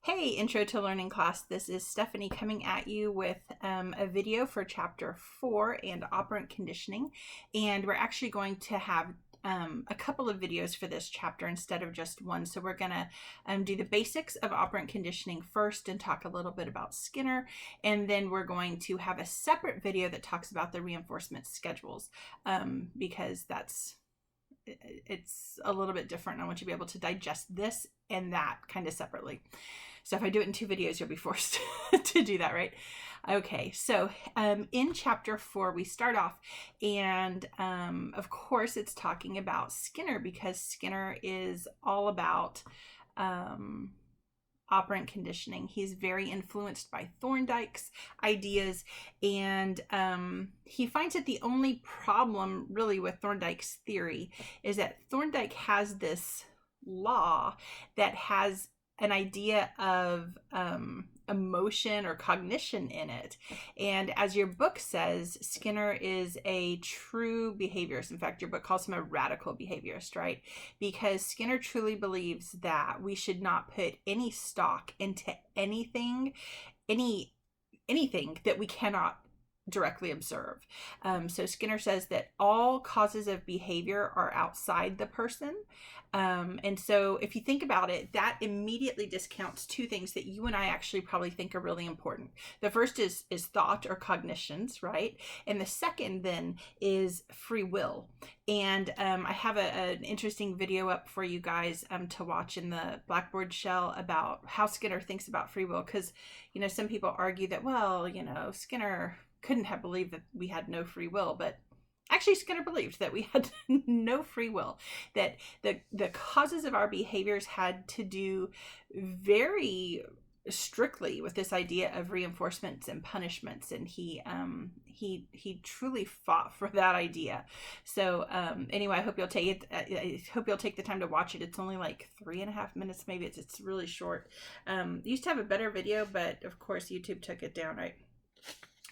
Hey, Intro to Learning class. This is Stephanie coming at you with a video for chapter 4 and operant conditioning. And we're actually going to have a couple of videos for this chapter instead of just one. So we're going to do the basics of operant conditioning first and talk a little bit about Skinner. And then we're going to have a separate video that talks about the reinforcement schedules because it's a little bit different. I want you to be able to digest this and that kind of separately. So if I do it in 2 videos, you'll be forced to do that, right? Okay, so in chapter 4, we start off, and of course, it's talking about Skinner because Skinner is all about operant conditioning. He's very influenced by Thorndike's ideas, and he finds that the only problem really with Thorndike's theory is that Thorndike has this law that has an idea of emotion or cognition in it. And as your book says, Skinner is a true behaviorist. In fact, your book calls him a radical behaviorist, right? Because Skinner truly believes that we should not put any stock into anything that we cannot directly observe. So Skinner says that all causes of behavior are outside the person. And so if you think about it, that immediately discounts 2 things that you and I actually probably think are really important. The first is thought or cognitions, right? And the second then is free will. And I have an interesting video up for you guys to watch in the Blackboard shell about how Skinner thinks about free will. Because, some people argue that, well, Skinner couldn't have believed that we had no free will, but actually Skinner believed that we had no free will, that the causes of our behaviors had to do very strictly with this idea of reinforcements and punishments, and he truly fought for that idea. So anyway, I hope you'll take it. I hope you'll take the time to watch it. It's only like 3.5 minutes, maybe. It's really short. Used to have a better video, but of course YouTube took it down, right?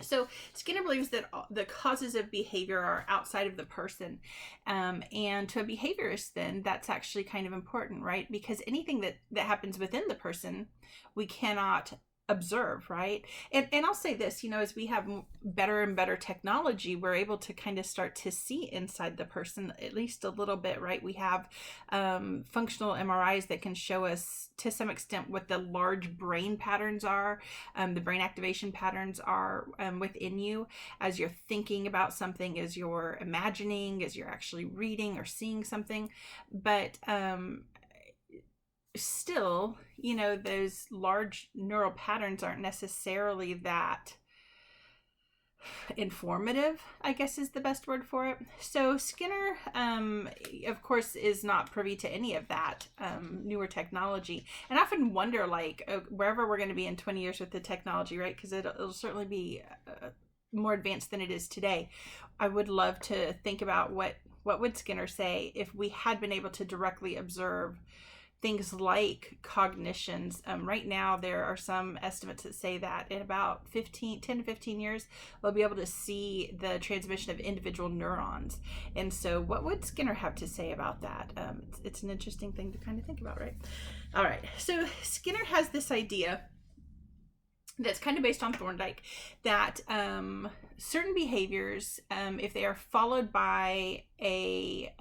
So Skinner believes that the causes of behavior are outside of the person. And to a behaviorist, then, that's actually kind of important, right? Because anything that happens within the person, we cannot observe, right? And I'll say this, as we have better and better technology, we're able to kind of start to see inside the person at least a little bit, right? We have functional MRIs that can show us to some extent what the large brain patterns are, the brain activation patterns are within you as you're thinking about something, as you're imagining, as you're actually reading or seeing something. But still, those large neural patterns aren't necessarily that informative, I guess is the best word for it. So Skinner, of course, is not privy to any of that newer technology. And I often wonder, wherever we're going to be in 20 years with the technology, right? Because it'll certainly be more advanced than it is today. I would love to think about what would Skinner say if we had been able to directly observe things like cognitions. Right now, there are some estimates that say that in about 10 to 15 years, we'll be able to see the transmission of individual neurons. And so what would Skinner have to say about that? It's an interesting thing to kind of think about, right? All right, so Skinner has this idea that's kind of based on Thorndike, that certain behaviors, if they are followed by a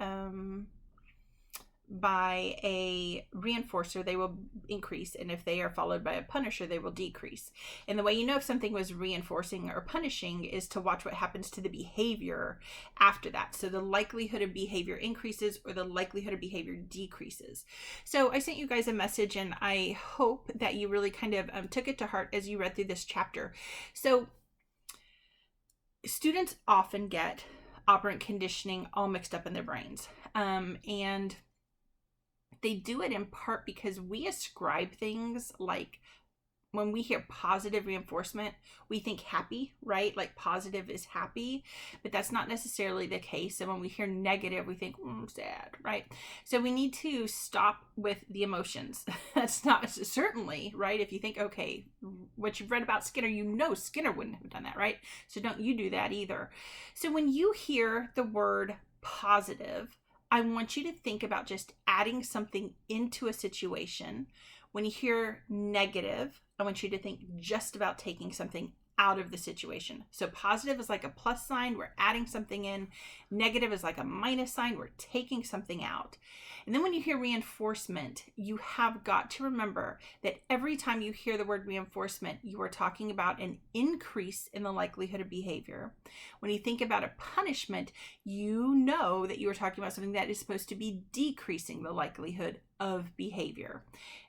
reinforcer, they will increase, and if they are followed by a punisher, they will decrease. And the way you know if something was reinforcing or punishing is to watch what happens to the behavior after that. So the likelihood of behavior increases or the likelihood of behavior decreases. So I sent you guys a message, and I hope that you really kind of took it to heart as you read through this chapter. So students often get operant conditioning all mixed up in their brains, and they do it in part because we ascribe things like, when we hear positive reinforcement, we think happy, right? Like positive is happy, but that's not necessarily the case. And when we hear negative, we think sad, right? So we need to stop with the emotions. That's not certainly, right? If you think, okay, what you've read about Skinner, Skinner wouldn't have done that, right? So don't you do that either. So when you hear the word positive, I want you to think about just adding something into a situation When you hear negative, I want you to think just about taking something out of the situation. So positive is like a plus sign, we're adding something in. Negative is like a minus sign, we're taking something out. And then when you hear reinforcement, you have got to remember that every time you hear the word reinforcement, you are talking about an increase in the likelihood of behavior. When you think about a punishment, you know that you are talking about something that is supposed to be decreasing the likelihood of behavior.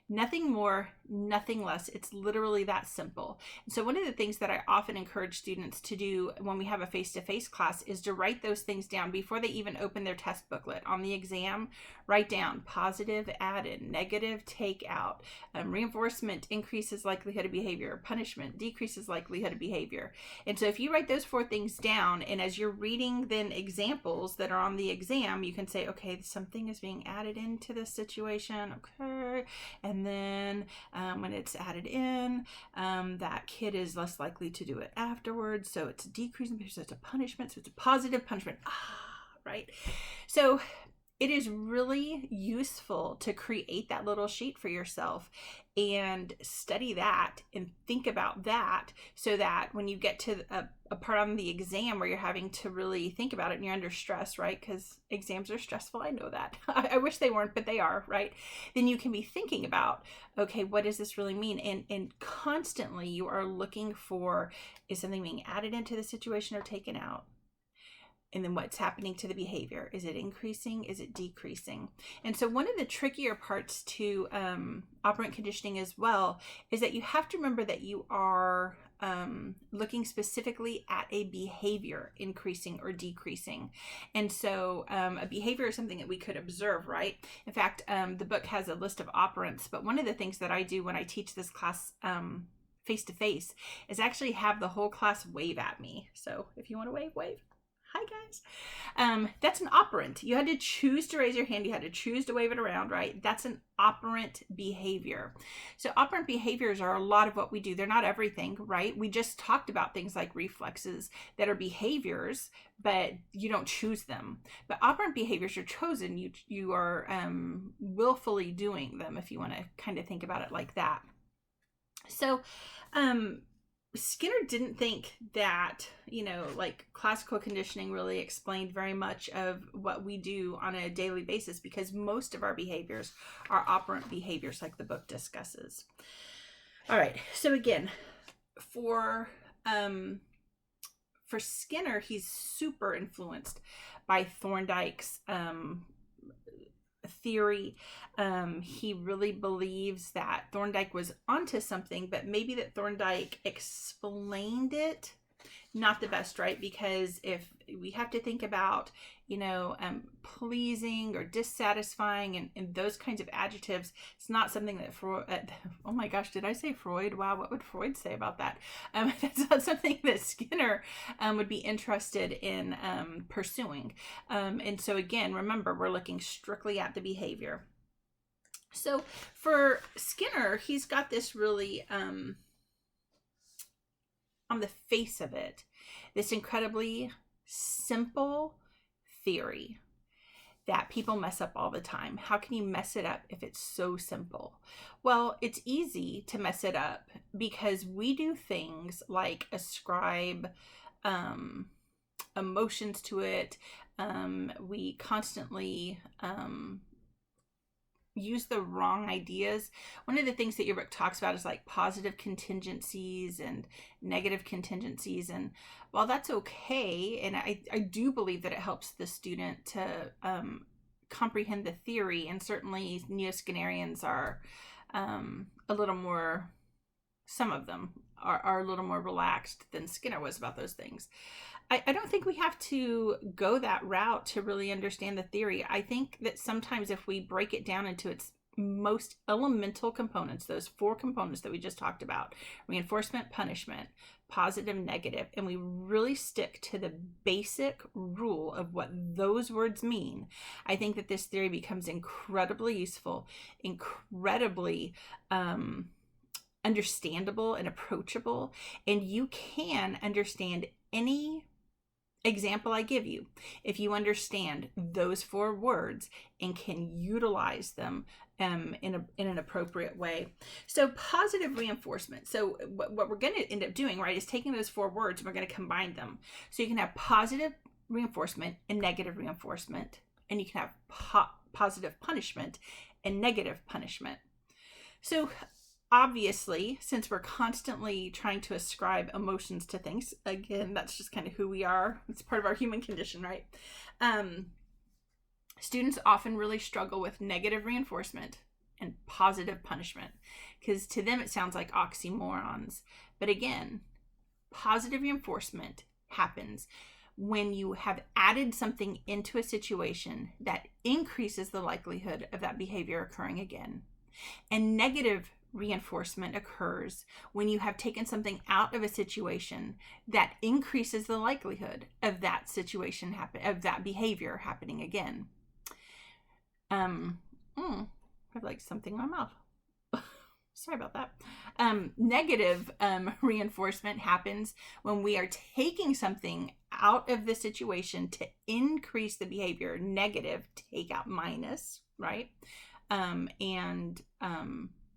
Nothing more, nothing less. It's literally that simple. And so one of the things that I often encourage students to do when we have a face-to-face class is to write those things down before they even open their test booklet. On the exam, write down positive, add in, negative, take out. Reinforcement increases likelihood of behavior. Punishment decreases likelihood of behavior. And so if you write those 4 things down, and as you're reading then examples that are on the exam, you can say, okay, something is being added into this situation. Okay. And then when it's added in, that kid is less likely to do it afterwards. So it's decreasing, so it's a punishment. So it's a positive punishment. Right? So it is really useful to create that little sheet for yourself and study that and think about that, so that when you get to a part on the exam where you're having to really think about it and you're under stress, right? Because exams are stressful. I know that. I wish they weren't, but they are, right? Then you can be thinking about, okay, what does this really mean? And constantly you are looking for, is something being added into the situation or taken out? And then what's happening to the behavior? Is it increasing? Is it decreasing? And so one of the trickier parts to operant conditioning as well is that you have to remember that you are looking specifically at a behavior increasing or decreasing. And so a behavior is something that we could observe, right? In fact, the book has a list of operants, but one of the things that I do when I teach this class face-to-face is actually have the whole class wave at me. So if you want to wave, wave. Hi guys. That's an operant. You had to choose to raise your hand. You had to choose to wave it around, right? That's an operant behavior. So operant behaviors are a lot of what we do. They're not everything, right? We just talked about things like reflexes that are behaviors, but you don't choose them. But operant behaviors are chosen. You are willfully doing them, if you want to kind of think about it like that. So, Skinner didn't think that, like classical conditioning really explained very much of what we do on a daily basis, because most of our behaviors are operant behaviors, like the book discusses. All right. So again, for Skinner, he's super influenced by Thorndike's theory. He really believes that Thorndike was onto something, but maybe that Thorndike explained it not the best, right? Because if we have to think about, pleasing or dissatisfying and those kinds of adjectives, it's not something that Freud, oh my gosh, did I say Freud? Wow, what would Freud say about that? That's not something that Skinner would be interested in pursuing. And so again, remember, we're looking strictly at the behavior. So for Skinner, he's got this really, on the face of it, this incredibly simple theory that people mess up all the time. How can you mess it up if it's so simple? Well, it's easy to mess it up because we do things like ascribe emotions to it. We constantly use the wrong ideas. One of the things that your book talks about is like positive contingencies and negative contingencies. And while that's okay, and I do believe that it helps the student to comprehend the theory, and certainly neo-Skinnerians are a little more, some of them are a little more relaxed than Skinner was about those things. I don't think we have to go that route to really understand the theory. I think that sometimes if we break it down into its most elemental components, those 4 components that we just talked about, reinforcement, punishment, positive, negative, and we really stick to the basic rule of what those words mean, I think that this theory becomes incredibly useful, incredibly understandable and approachable, and you can understand any example I give you, if you understand those 4 words and can utilize them in an appropriate way. So positive reinforcement. So what we're going to end up doing, right, is taking those 4 words and we're going to combine them. So you can have positive reinforcement and negative reinforcement, and you can have positive punishment and negative punishment. So obviously, since we're constantly trying to ascribe emotions to things, again, that's just kind of who we are. It's part of our human condition, right? Students often really struggle with negative reinforcement and positive punishment because to them it sounds like oxymorons. But again, positive reinforcement happens when you have added something into a situation that increases the likelihood of that behavior occurring again. And negative reinforcement occurs when you have taken something out of a situation that increases the likelihood of that situation of that behavior happening again. I have like something in my mouth. Sorry about that. Negative reinforcement happens when we are taking something out of the situation to increase the behavior. Negative, take out minus, right? And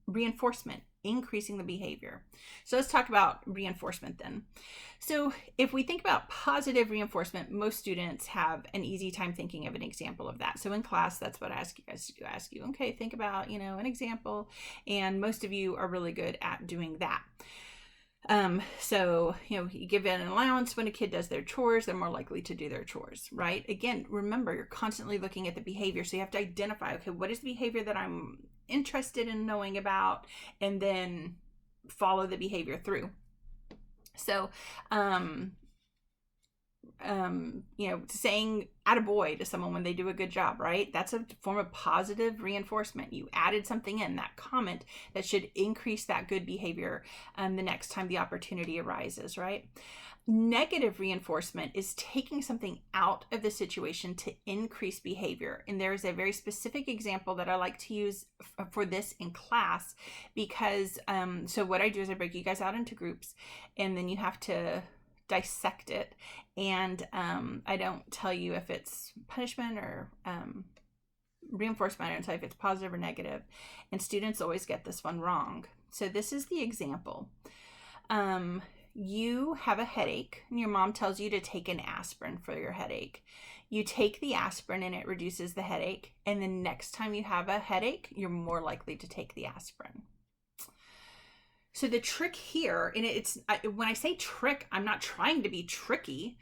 reinforcement, increasing the behavior. So let's talk about reinforcement then. So if we think about positive reinforcement, most students have an easy time thinking of an example of that. So in class, that's what I ask you guys to do. I ask you, okay, think about, an example. And most of you are really good at doing that. So, you give it an allowance when a kid does their chores, they're more likely to do their chores, right? Again, remember, you're constantly looking at the behavior. So you have to identify, okay, what is the behavior that I'm interested in knowing about, and then follow the behavior through. So, saying attaboy to someone when they do a good job, right? That's a form of positive reinforcement. You added something in that comment that should increase that good behavior the next time the opportunity arises, right? Negative reinforcement is taking something out of the situation to increase behavior. And there is a very specific example that I like to use for this in class because, so what I do is I break you guys out into groups and then you have to dissect it. And I don't tell you if it's punishment or reinforcement. I don't tell you if it's positive or negative. And students always get this one wrong. So this is the example. You have a headache and your mom tells you to take an aspirin for your headache. You take the aspirin and it reduces the headache. And the next time you have a headache, you're more likely to take the aspirin. So the trick here, and when I say trick, I'm not trying to be tricky,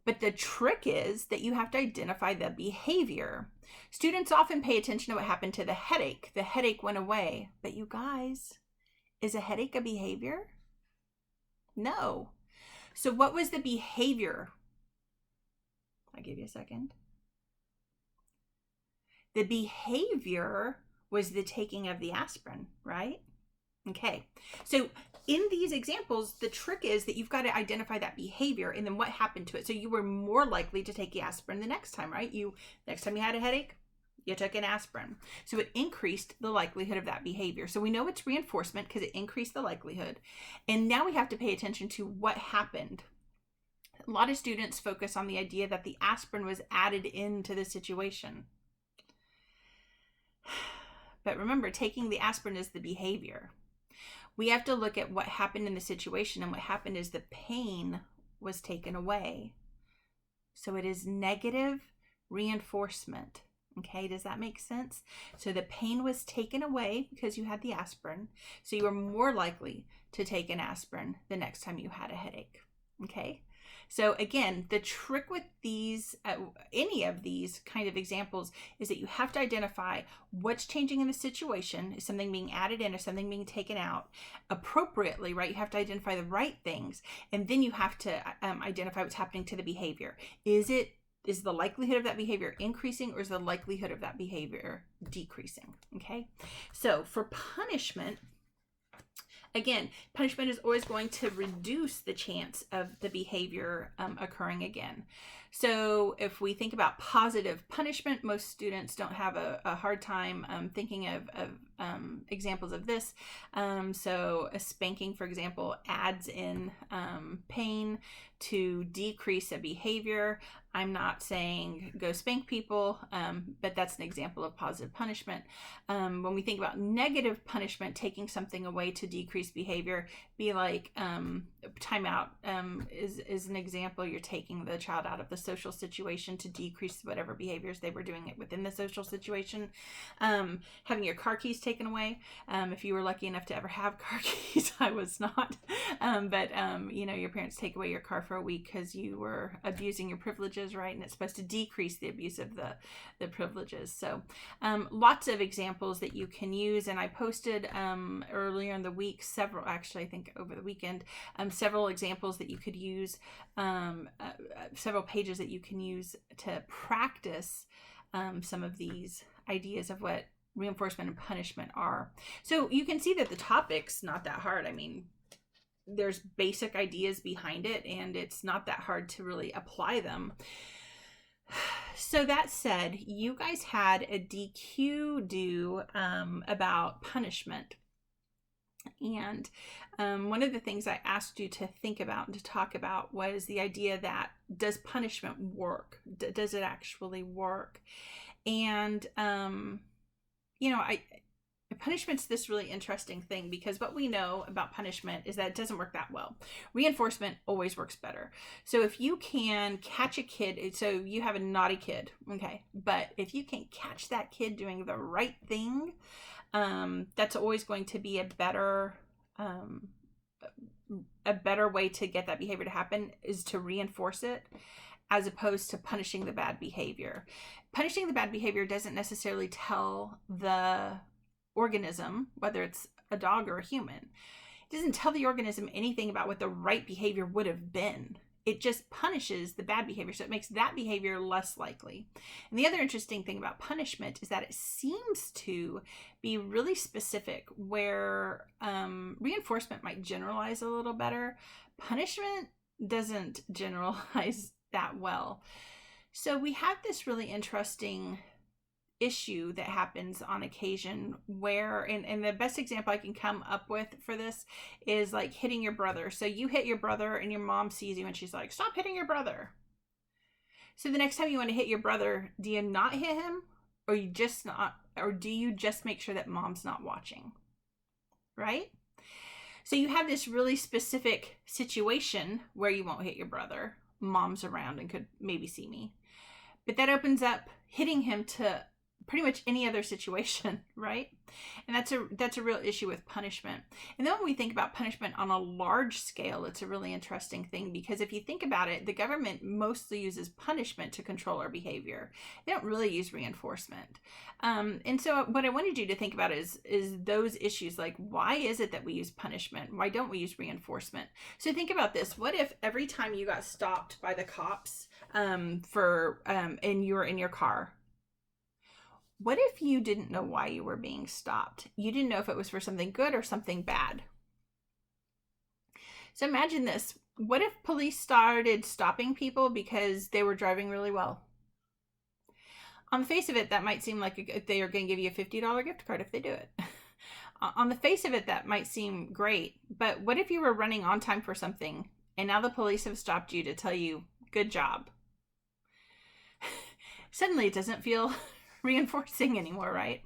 but the trick is that you have to identify the behavior. Students often pay attention to what happened to the headache. The headache went away. But you guys, is a headache a behavior? No. So what was the behavior? I'll give you a second. The behavior was the taking of the aspirin, right? Okay. So in these examples, the trick is that you've got to identify that behavior and then what happened to it. So you were more likely to take the aspirin the next time, right? Next time you had a headache, you took an aspirin. So it increased the likelihood of that behavior. So we know it's reinforcement because it increased the likelihood. And now we have to pay attention to what happened. A lot of students focus on the idea that the aspirin was added into the situation. But remember, taking the aspirin is the behavior. We have to look at what happened in the situation, and what happened is the pain was taken away. So it is negative reinforcement. Okay, does that make sense? So the pain was taken away because you had the aspirin. So you are more likely to take an aspirin the next time you had a headache. Okay, so again, the trick with these, any of these kind of examples, is that you have to identify what's changing in the situation. Is something being added in or something being taken out appropriately, right? You have to identify the right things, and then you have to identify what's happening to the behavior. Is the likelihood of that behavior increasing, or is the likelihood of that behavior decreasing? Okay, so for punishment, again, punishment is always going to reduce the chance of the behavior occurring again. So if we think about positive punishment, most students don't have a hard time thinking of examples of this. So a spanking, for example, adds in pain to decrease a behavior. I'm not saying go spank people, but that's an example of positive punishment. When we think about negative punishment, taking something away to decrease behavior, be like timeout is an example. You're taking the child out of the social situation to decrease whatever behaviors they were doing within the social situation. Having your car keys taken away. If you were lucky enough to ever have car keys, I was not. But your parents take away your car for a week because you were abusing your privileges, right? And it's supposed to decrease the abuse of the privileges. So lots of examples that you can use. And I posted earlier in the week several, actually I think over the weekend, several examples that you could use, several pages that you can use to practice some of these ideas of what reinforcement and punishment are. So you can see that the topic's not that hard. I mean, there's basic ideas behind it, and it's not that hard to really apply them. So that said, you guys had a DQ due about punishment. And one of the things I asked you to think about and to talk about was the idea that, does punishment work? Does it actually work? And, punishment's this really interesting thing, because what we know about punishment is that it doesn't work that well. Reinforcement always works better. So if you can catch a kid, so you have a naughty kid, okay, but if you can catch that kid doing the right thing, that's always going to be a better way to get that behavior to happen, is to reinforce it, as opposed to punishing the bad behavior. Punishing the bad behavior doesn't necessarily tell the organism, whether it's a dog or a human, it doesn't tell the organism anything about what the right behavior would have been. It just punishes the bad behavior, so it makes that behavior less likely. And the other interesting thing about punishment is that it seems to be really specific, where reinforcement might generalize a little better. Punishment doesn't generalize that well. So we have this really interesting issue that happens on occasion where, and the best example I can come up with for this is like hitting your brother. So you hit your brother and your mom sees you and she's like, stop hitting your brother. So the next time you want to hit your brother, do you not hit him, or do you just make sure that mom's not watching? Right? So you have this really specific situation where you won't hit your brother. Mom's around and could maybe see me. But that opens up hitting him to pretty much any other situation, right? And that's a real issue with punishment. And then when we think about punishment on a large scale, it's a really interesting thing, because if you think about it, the government mostly uses punishment to control our behavior. They don't really use reinforcement. And so what I wanted you to think about is those issues, like, why is it that we use punishment? Why don't we use reinforcement? So think about this. What if every time you got stopped by the cops and you were in your car, what if you didn't know why you were being stopped? You didn't know if it was for something good or something bad. So imagine this. What if police started stopping people because they were driving really well? On the face of it, that might seem like they are going to give you a $50 gift card if they do it. On the face of it, that might seem great. But what if you were running on time for something and now the police have stopped you to tell you, good job? Suddenly it doesn't feel reinforcing anymore, right?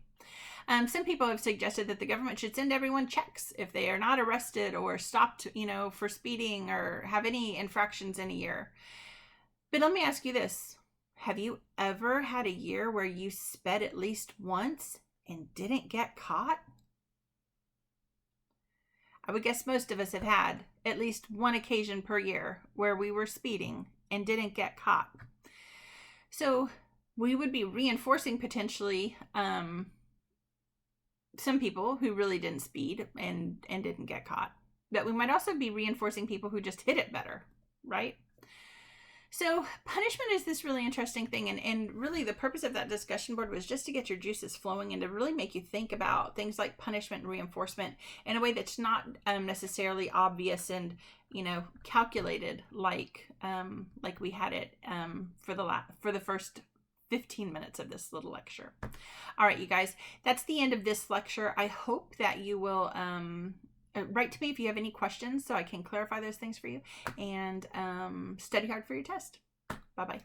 Some people have suggested that the government should send everyone checks if they are not arrested or stopped, for speeding or have any infractions in a year. But let me ask you this. Have you ever had a year where you sped at least once and didn't get caught? I would guess most of us have had at least one occasion per year where we were speeding and didn't get caught. So we would be reinforcing potentially some people who really didn't speed and didn't get caught. But we might also be reinforcing people who just hit it better, right? So punishment is this really interesting thing. And really the purpose of that discussion board was just to get your juices flowing and to really make you think about things like punishment and reinforcement in a way that's not necessarily obvious and, calculated like we had it for the first 15 minutes of this little lecture. All right, you guys, that's the end of this lecture. I hope that you will write to me if you have any questions so I can clarify those things for you, and study hard for your test. Bye-bye.